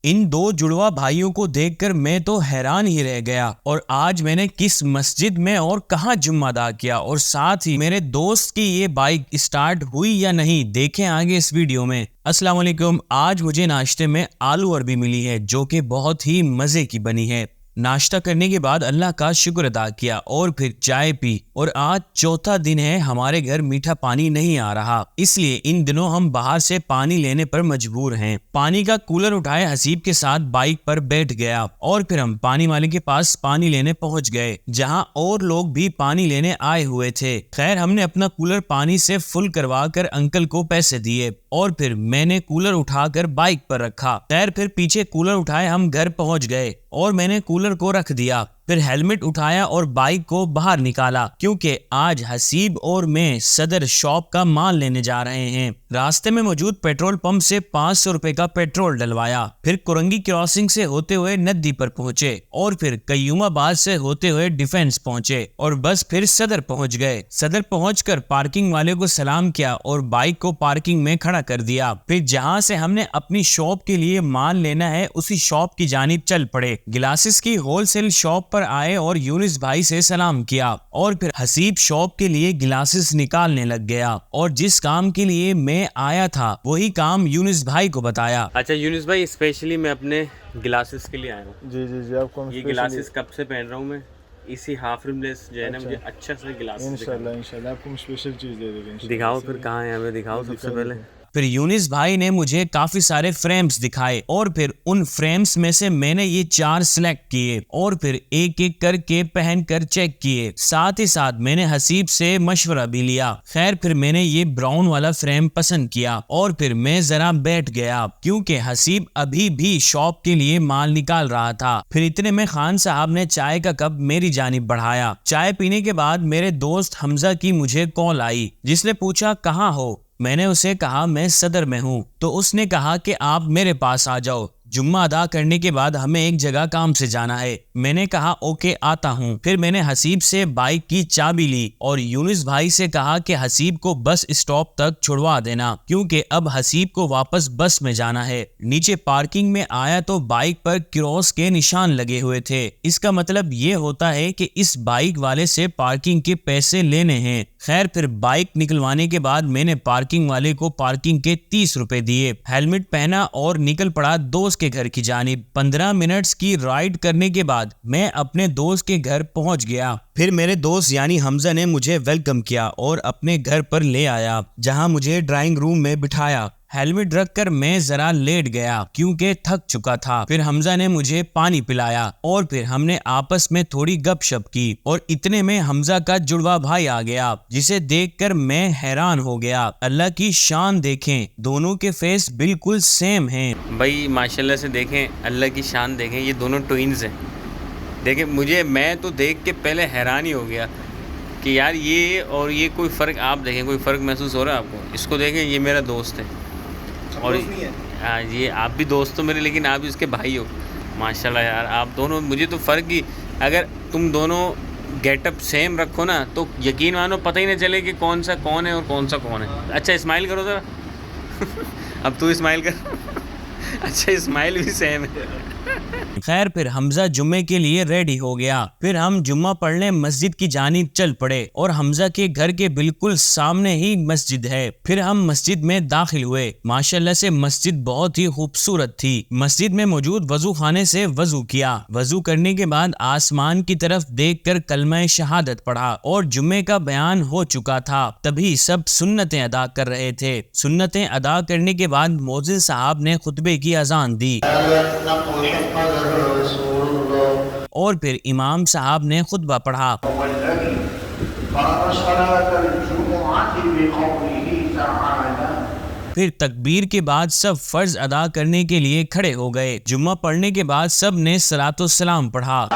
इन दो जुड़वा भाइयों को देखकर मैं तो हैरान ही रह गया। और आज मैंने किस मस्जिद में और कहां जुम्मा अदा किया और साथ ही मेरे दोस्त की ये बाइक स्टार्ट हुई या नहीं, देखें आगे इस वीडियो में। अस्सलाम वालेकुम। आज मुझे नाश्ते में आलू अरबी मिली है जो कि बहुत ही मजे की बनी है। नाश्ता करने के बाद अल्लाह का शुक्र अदा किया और फिर चाय पी। और आज चौथा दिन है हमारे घर मीठा पानी नहीं आ रहा, इसलिए इन दिनों हम बाहर से पानी लेने पर मजबूर हैं। पानी का कूलर उठाए हसीब के साथ बाइक पर बैठ गया और फिर हम पानी वाले के पास पानी लेने पहुंच गए, जहां और लोग भी पानी लेने आए हुए थे। खैर, हमने अपना कूलर पानी से फुल करवा कर अंकल को पैसे दिए और फिर मैंने कूलर उठाकर बाइक पर रखा। खैर, फिर पीछे कूलर उठाए हम घर पहुंच गए और मैंने कूलर को रख दिया। फिर हेलमेट उठाया और बाइक को बाहर निकाला क्योंकि आज हसीब और मैं सदर शॉप का माल लेने जा रहे हैं। रास्ते में मौजूद पेट्रोल पंप से 500 रुपए का पेट्रोल डलवाया। फिर कुरंगी क्रॉसिंग से होते हुए नदी पर पहुंचे और फिर कयूमाबाद से होते हुए डिफेंस पहुंचे और बस फिर सदर पहुंच गए। सदर पहुंचकर पार्किंग वाले को सलाम किया और बाइक को पार्किंग में खड़ा कर दिया। फिर जहां से हमने अपनी शॉप के लिए माल लेना है उसी शॉप की जानिब चल पड़े। गिलासेस की होलसेल शॉप पर आए और यूनिस भाई से सलाम किया और फिर हसीब शॉप के लिए गिलासेस निकालने लग गया और जिस काम के लिए मैं आया था वही काम यूनिस भाई को बताया। अच्छा यूनिस भाई, स्पेशली मैं अपने गिलासेस के लिए आया हूँ। जी जी जी, आपको ये गिलासेस कब से पहन रहा हूँ मैं, इसी हाफ रिमलेस जो है ना, मुझे अच्छा सा गिलास इंशाल्लाह आपको हम स्पेशल चीज दे देंगे। दिखाओ फिर कहाँ है, हमें दिखाओ सबसे पहले। फिर यूनिस भाई ने मुझे काफी सारे फ्रेम्स दिखाए और फिर उन फ्रेम्स में से मैंने ये 4 सिलेक्ट किए और फिर एक एक करके पहनकर चेक किए। साथ ही साथ मैंने हसीब से मशवरा भी लिया। खैर, फिर मैंने ये ब्राउन वाला फ्रेम पसंद किया और फिर मैं जरा बैठ गया क्योंकि हसीब अभी भी शॉप के लिए माल निकाल रहा था। फिर इतने में खान साहब ने चाय का कप मेरी जानिब बढ़ाया। चाय पीने के बाद मेरे दोस्त हमजा की मुझे कॉल आई, जिसने पूछा कहाँ हो। मैंने उसे कहा मैं सदर में हूँ, तो उसने कहा कि आप मेरे पास आ जाओ, जुम्मा अदा करने के बाद हमें एक जगह काम से जाना है। मैंने कहा ओके आता हूँ। फिर मैंने हसीब से बाइक की चाबी ली और यूनिस भाई से कहा कि हसीब को बस स्टॉप तक छुड़वा देना क्योंकि अब हसीब को वापस बस में जाना है। नीचे पार्किंग में आया तो बाइक पर क्रॉस के निशान लगे हुए थे। इसका मतलब ये होता है कि इस बाइक वाले से पार्किंग के पैसे लेने हैं। खैर, फिर बाइक निकलवाने के बाद मैंने पार्किंग वाले को पार्किंग के 30 रुपए दिए, हेलमेट पहना और निकल पड़ा दोस्त के घर की जानिब। 15 मिनट्स की राइड करने के बाद मैं अपने दोस्त के घर पहुंच गया। फिर मेरे दोस्त यानी हमजा ने मुझे वेलकम किया और अपने घर पर ले आया, जहां मुझे ड्राइंग रूम में बिठाया। हेलमेट रखकर मैं जरा लेट गया क्योंकि थक चुका था। फिर हमजा ने मुझे पानी पिलाया और फिर हमने आपस में थोड़ी गपशप की और इतने में हमजा का जुड़वा भाई आ गया, जिसे देखकर मैं हैरान हो गया। अल्लाह की शान देखें, दोनों के फेस बिल्कुल सेम हैं। भाई माशाल्लाह से देखें, अल्लाह की शान देखें, ये दोनों ट्विन्स हैं। देखें, मैं तो देख के पहले हैरान ही हो गया कि यार ये और ये कोई फ़र्क, आप देखें कोई फ़र्क महसूस हो रहा है आपको? इसको देखें, ये मेरा दोस्त है और हाँ, ये आप भी दोस्त हो मेरे, लेकिन आप इसके भाई हो। माशाल्लाह यार, आप दोनों, मुझे तो फ़र्क ही, अगर तुम दोनों गेटअप सेम रखो ना तो यकीन मानो पता ही नहीं चले कि कौन सा कौन है और कौन सा कौन है। अच्छा स्माइल करो ज़रा अब तू स्माइल कर अच्छा स्माइल भी सेम है। खैर, फिर हमजा जुम्मे के लिए रेडी हो गया। फिर हम जुम्मा पढ़ने मस्जिद की जानिब चल पड़े और हमजा के घर के बिल्कुल सामने ही मस्जिद है। फिर हम मस्जिद में दाखिल हुए। माशाल्लाह से मस्जिद बहुत ही खूबसूरत थी। मस्जिद में मौजूद वजू खाने से वजू किया। वजू करने के बाद आसमान की तरफ देखकर कलमा शहादत पढ़ा और जुम्मे का बयान हो चुका था। तभी सब सुन्नतें अदा कर रहे थे। सुन्नतें अदा करने के बाद मौज़िन साहब ने खुतबे की अजान दी और फिर इमाम साहब ने खुतबा पढ़ा। फिर तकबीर के बाद सब फर्ज अदा करने के लिए खड़े हो गए। जुम्मा पढ़ने के बाद सब ने सलातो सलाम पढ़ा।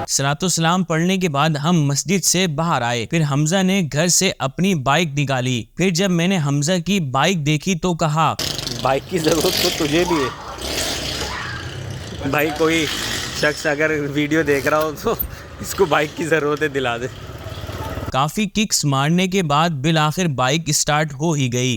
सलातो सलाम पढ़ने के बाद हम मस्जिद से बाहर आए। फिर हमजा ने घर से अपनी बाइक निकाली। फिर जब मैंने हमजा की बाइक देखी तो कहा, बाइक की ज़रूरत तो तुझे भी है। भाई कोई शख्स अगर वीडियो देख रहा हो तो इसको बाइक की ज़रूरत है, दिला दे। काफी किक्स मारने के बाद बिल आखिर बाइक स्टार्ट हो ही गई।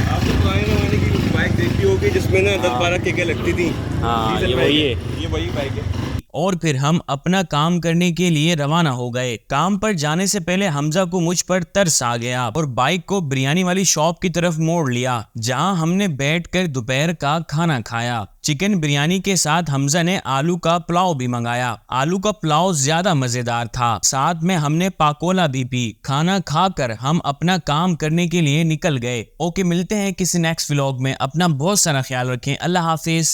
आपने पुराने ज़माने की बाइक देखी होगी जिसमें ना 10-12 किकें लगती थी। हाँ, डीजल ये बाइक वही है। है। ये वही बाइक है। और फिर हम अपना काम करने के लिए रवाना हो गए। काम पर जाने से पहले हमजा को मुझ पर तरस आ गया और बाइक को बिरयानी वाली शॉप की तरफ मोड़ लिया, जहां हमने बैठकर दोपहर का खाना खाया। चिकन बिरयानी के साथ हमजा ने आलू का पुलाव भी मंगाया। आलू का पुलाव ज्यादा मजेदार था। साथ में हमने पाकोला भी पी। खाना खाकर हम अपना काम करने के लिए निकल गए। ओके, मिलते हैं किसी नेक्स्ट व्लॉग में। अपना बहुत सारा ख्याल रखें। अल्लाह हाफिज।